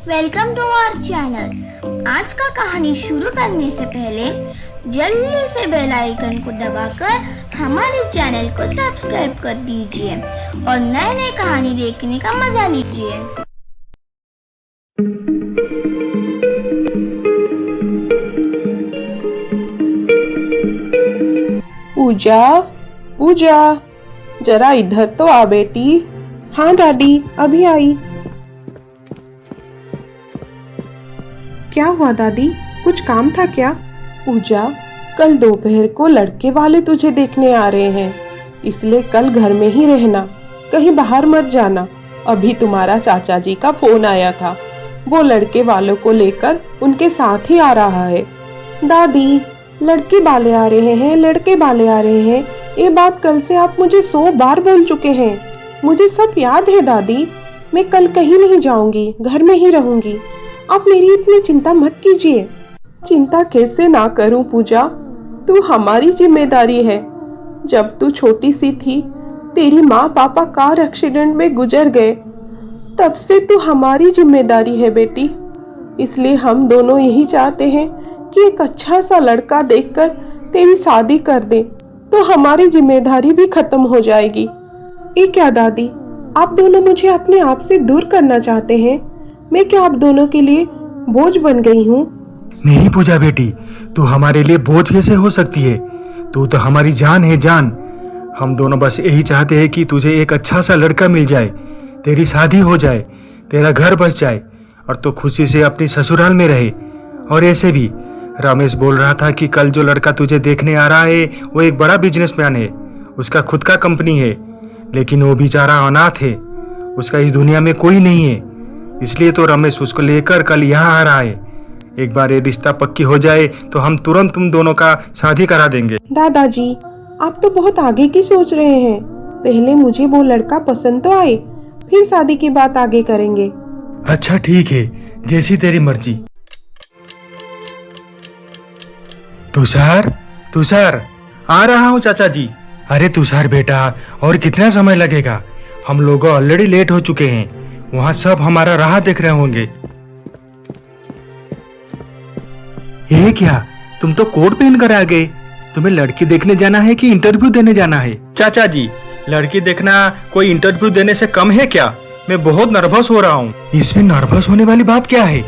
Welcome to our channel. आज का कहानी शुरू करने से पहले जल्दी से बेल आइकन को दबाकर हमारे चैनल को सब्सक्राइब कर दीजिए और नए नए कहानी देखने का मजा लीजिए। पूजा, पूजा, जरा इधर तो आ बेटी। हाँ दादी, अभी आई। क्या हुआ दादी, कुछ काम था क्या? पूजा, कल दोपहर को लड़के वाले तुझे देखने आ रहे हैं, इसलिए कल घर में ही रहना, कहीं बाहर मत जाना। अभी तुम्हारा चाचा जी का फोन आया था, वो लड़के वालों को लेकर उनके साथ ही आ रहा है। दादी, लड़के वाले आ रहे हैं, लड़के वाले आ रहे हैं, ये बात कल से आप मुझे 100 बार बोल चुके हैं। मुझे सब याद है दादी, मैं कल कहीं नहीं जाऊंगी, घर में ही रहूंगी। आप मेरी इतनी चिंता मत कीजिए। चिंता कैसे ना करूं पूजा, तू हमारी जिम्मेदारी है। जब तू छोटी सी थी, तेरी माँ पापा कार एक्सीडेंट में गुजर गए, तब से तू हमारी जिम्मेदारी है बेटी। इसलिए हम दोनों यही चाहते हैं कि एक अच्छा सा लड़का देखकर तेरी शादी कर दे, तो हमारी जिम्मेदारी भी खत्म हो जाएगी। ये क्या दादी, आप दोनों मुझे अपने आप से दूर करना चाहते हैं? मैं क्या आप दोनों के लिए बोझ बन गई हूँ? नहीं पूजा बेटी, तू हमारे लिए बोझ कैसे हो सकती है? तू तो हमारी जान है, जान। हम दोनों बस यही चाहते हैं कि तुझे एक अच्छा सा लड़का मिल जाए, तेरी शादी हो जाए, तेरा घर बस जाए और तू खुशी से अपनी ससुराल में रहे। और ऐसे भी रमेश बोल रहा था कि कल जो लड़का तुझे देखने आ रहा है वो एक बड़ा बिजनेसमैन है, उसका खुद का कंपनी है, लेकिन वो बेचारा अनाथ है, उसका इस दुनिया में कोई नहीं है। इसलिए तो रमेश उसको लेकर कल यहाँ आ रहा है। एक बार ये रिश्ता पक्की हो जाए तो हम तुरंत तुम दोनों का शादी करा देंगे। दादाजी, आप तो बहुत आगे की सोच रहे हैं। पहले मुझे वो लड़का पसंद तो आए, फिर शादी की बात आगे करेंगे। अच्छा ठीक है, जैसी तेरी मर्जी। तुषार, तुषार, आ रहा हूँ चाचा जी। अरे तुषार बेटा, और कितना समय लगेगा? हम लोग ऑलरेडी लेट हो चुके हैं, वहाँ सब हमारा राह देख रहे होंगे। ये क्या, तुम तो कोट पहन कर आ गए। तुम्हें लड़की देखने जाना है कि इंटरव्यू देने जाना है? चाचा जी, लड़की देखना कोई इंटरव्यू देने से कम है क्या? मैं बहुत नर्वस हो रहा हूँ। इसमें नर्वस होने वाली बात क्या है?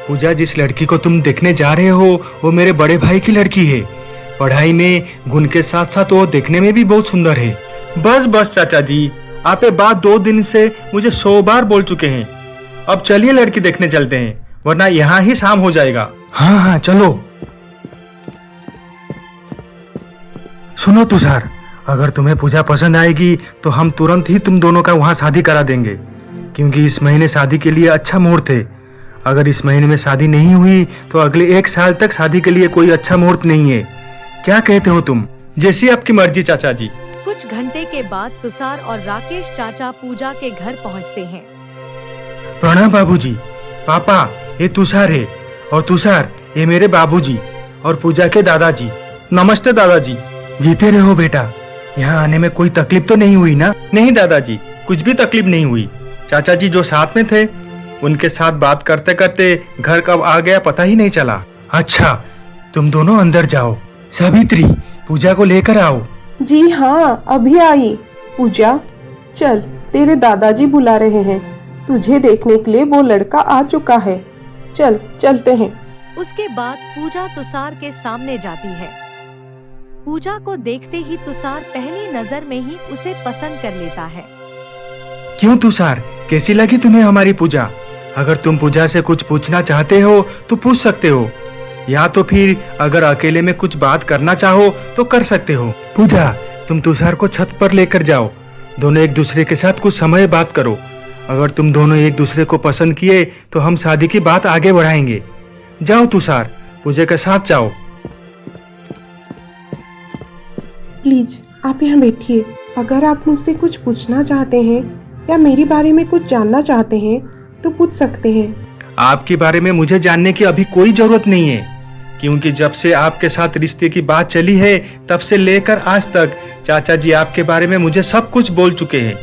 पूजा, जिस लड़की को तुम देखने जा रहे हो वो मेरे बड़े भाई की लड़की है। पढ़ाई में गुण के साथ साथ वो देखने में भी बहुत सुंदर है। बस बस चाचा जी, आप ये बात 2 दिन से मुझे 100 बार बोल चुके हैं। अब चलिए लड़की देखने चलते हैं, वरना यहाँ ही शाम हो जाएगा। हाँ हाँ चलो। सुनो तुषार, अगर तुम्हें पूजा पसंद आएगी तो हम तुरंत ही तुम दोनों का वहाँ शादी करा देंगे, क्योंकि इस महीने शादी के लिए अच्छा मुहूर्त है। अगर इस महीने में शादी नहीं हुई तो अगले 1 साल तक शादी के लिए कोई अच्छा मुहूर्त नहीं है। क्या कहते हो तुम? जैसी आपकी मर्जी चाचा जी। कुछ घंटे के बाद तुषार और राकेश चाचा पूजा के घर पहुंचते हैं। प्रणाम बाबूजी। पापा, ये तुषार है, और तुषार ये मेरे बाबूजी और पूजा के दादाजी। नमस्ते दादाजी। जीते रहो बेटा। यहाँ आने में कोई तकलीफ तो नहीं हुई ना? नहीं दादाजी, कुछ भी तकलीफ नहीं हुई। चाचा जी जो साथ में थे उनके साथ बात करते करते घर कब आ गया पता ही नहीं चला। अच्छा, तुम दोनों अंदर जाओ। सावित्री, पूजा को लेकर आओ। जी हाँ, अभी आई। पूजा, चल, तेरे दादाजी बुला रहे हैं, तुझे देखने के लिए वो लड़का आ चुका है। चल, चलते हैं। उसके बाद पूजा तुषार के सामने जाती है। पूजा को देखते ही तुषार पहली नजर में ही उसे पसंद कर लेता है। क्यों तुषार, कैसी लगी तुम्हें हमारी पूजा? अगर तुम पूजा से कुछ पूछना चाहते हो तो पूछ सकते हो, या तो फिर अगर अकेले में कुछ बात करना चाहो तो कर सकते हो। पूजा, तुम तुषार को छत पर लेकर जाओ, दोनों एक दूसरे के साथ कुछ समय बात करो। अगर तुम दोनों एक दूसरे को पसंद किए तो हम शादी की बात आगे बढ़ाएंगे। जाओ तुषार, पूजा के साथ जाओ। प्लीज आप यहाँ बैठिए। अगर आप मुझसे कुछ पूछना चाहते हैं या मेरे बारे में कुछ जानना चाहते हैं तो पूछ सकते हैं। आपके बारे में मुझे जानने की अभी कोई जरूरत नहीं है, क्योंकि जब से आपके साथ रिश्ते की बात चली है तब से लेकर आज तक चाचा जी आपके बारे में मुझे सब कुछ बोल चुके हैं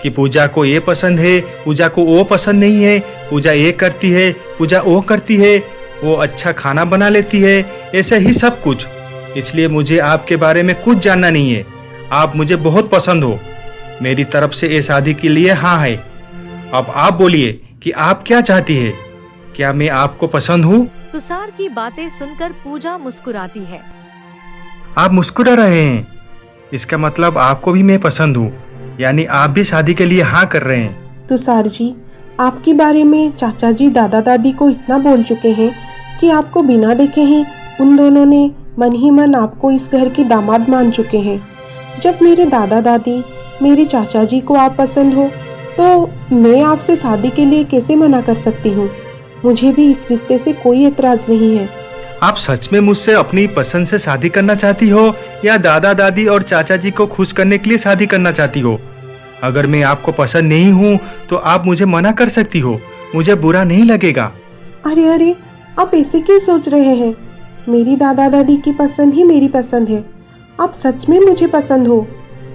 कि पूजा को ये पसंद है, पूजा को वो पसंद नहीं है, पूजा ये करती है, पूजा वो करती है, वो अच्छा खाना बना लेती है, ऐसे ही सब कुछ। इसलिए मुझे आपके बारे में कुछ जानना नहीं है। आप मुझे बहुत पसंद हो। मेरी तरफ से ये शादी के लिए हाँ है। अब आप बोलिए कि आप क्या चाहती है? क्या मैं आपको पसंद हूँ? तुषार की बातें सुनकर पूजा मुस्कुराती है। आप मुस्कुरा रहे हैं, इसका मतलब आपको भी मैं पसंद हूँ, यानी आप भी शादी के लिए हाँ कर रहे हैं। तुषार जी, आपके बारे में चाचा जी दादा दादी को इतना बोल चुके हैं कि आपको बिना देखे ही उन दोनों ने मन ही मन आपको इस घर की दामाद मान चुके हैं। जब मेरे दादा दादी, मेरे चाचा जी को आप पसंद हो तो मैं आपसे शादी के लिए कैसे मना कर सकती हूँ। मुझे भी इस रिश्ते से कोई एतराज नहीं है। आप सच में मुझसे अपनी पसंद से शादी करना चाहती हो या दादा दादी और चाचा जी को खुश करने के लिए शादी करना चाहती हो? अगर मैं आपको पसंद नहीं हूँ तो आप मुझे मना कर सकती हो, मुझे बुरा नहीं लगेगा। अरे अरे, आप ऐसे क्यों सोच रहे हैं? मेरी दादा दादी की पसंद ही मेरी पसंद है। आप सच में मुझे पसंद हो।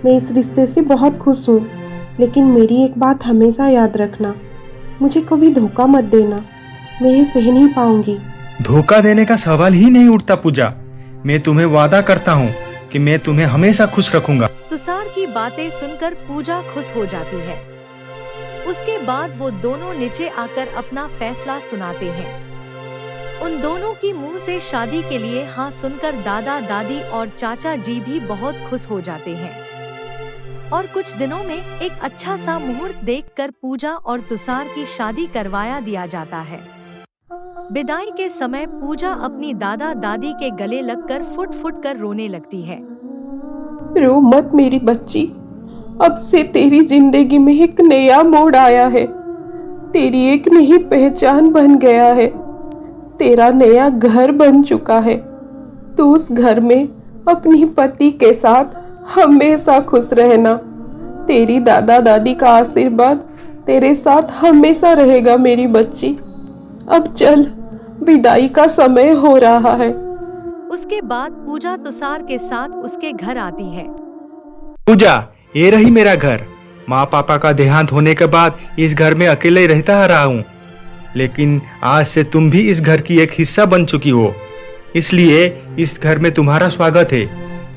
मैं इस रिश्ते से बहुत खुश हूँ, लेकिन मेरी एक बात हमेशा याद रखना, मुझे कभी धोखा मत देना। मैं ये सह नहीं पाऊंगी। धोखा देने का सवाल ही नहीं उठता पूजा। मैं तुम्हें वादा करता हूँ कि मैं तुम्हें हमेशा खुश रखूंगा। तुषार की बातें सुनकर पूजा खुश हो जाती है। उसके बाद वो दोनों नीचे आकर अपना फैसला सुनाते हैं। उन दोनों की मुंह से शादी के लिए हाँ सुनकर दादा दादी और चाचा जी भी बहुत खुश हो जाते हैं और कुछ दिनों में एक अच्छा सा मुहूर्त देखकर पूजा और तुषार की शादी करवाया दिया जाता है। विदाई के समय पूजा अपनी दादा दादी के गले लगकर फुट फुट कर रोने लगती है। रो मत मेरी बच्ची, अब से तेरी जिंदगी में एक नया मोड़ आया है। तेरी एक नई पहचान बन गया है। तेरा नया घर बन चुका है। तू उस घर में अपनी पति के साथ हमेशा खुश रहना। तेरी दादा दादी का आशीर्वाद तेरे साथ हमेशा रहेगा मेरी बच्ची। अब चल, विदाई का समय हो रहा है। उसके बाद पूजा तुषार के साथ उसके घर आती है। पूजा, ये रही मेरा घर। माँ पापा का देहांत होने के बाद इस घर में अकेले रहता आ रहा हूँ, लेकिन आज से तुम भी इस घर की एक हिस्सा बन चुकी हो, इसलिए इस घर में तुम्हारा स्वागत है।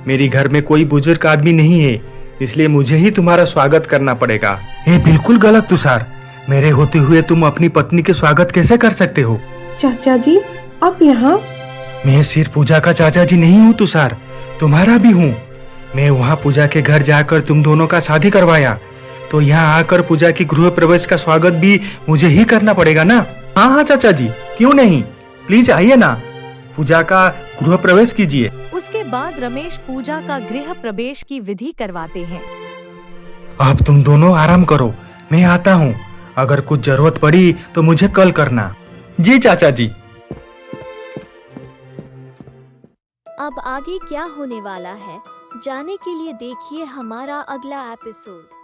मेरी घर में कोई बुजुर्ग आदमी नहीं है, इसलिए मुझे ही तुम्हारा स्वागत करना पड़ेगा। ये बिल्कुल गलत तुषार। मेरे होते हुए तुम अपनी पत्नी के स्वागत कैसे कर सकते हो? चाचा जी, आप यहाँ? मैं सिर्फ पूजा का चाचा जी नहीं हूँ तुषार, तुम्हारा भी हूँ। मैं वहाँ पूजा के घर जाकर तुम दोनों का शादी करवाया, तो यहाँ आकर पूजा की गृह प्रवेश का स्वागत भी मुझे ही करना पड़ेगा ना? हाँ हाँ चाचा जी, क्यों नहीं, प्लीज आइए ना, पूजा का गृह प्रवेश कीजिए। उसके बाद रमेश पूजा का गृह प्रवेश की विधि करवाते हैं। अब तुम दोनों आराम करो, मैं आता हूँ। अगर कुछ जरूरत पड़ी तो मुझे कॉल करना। जी चाचा जी। अब आगे क्या होने वाला है, जानने के लिए देखिए हमारा अगला एपिसोड।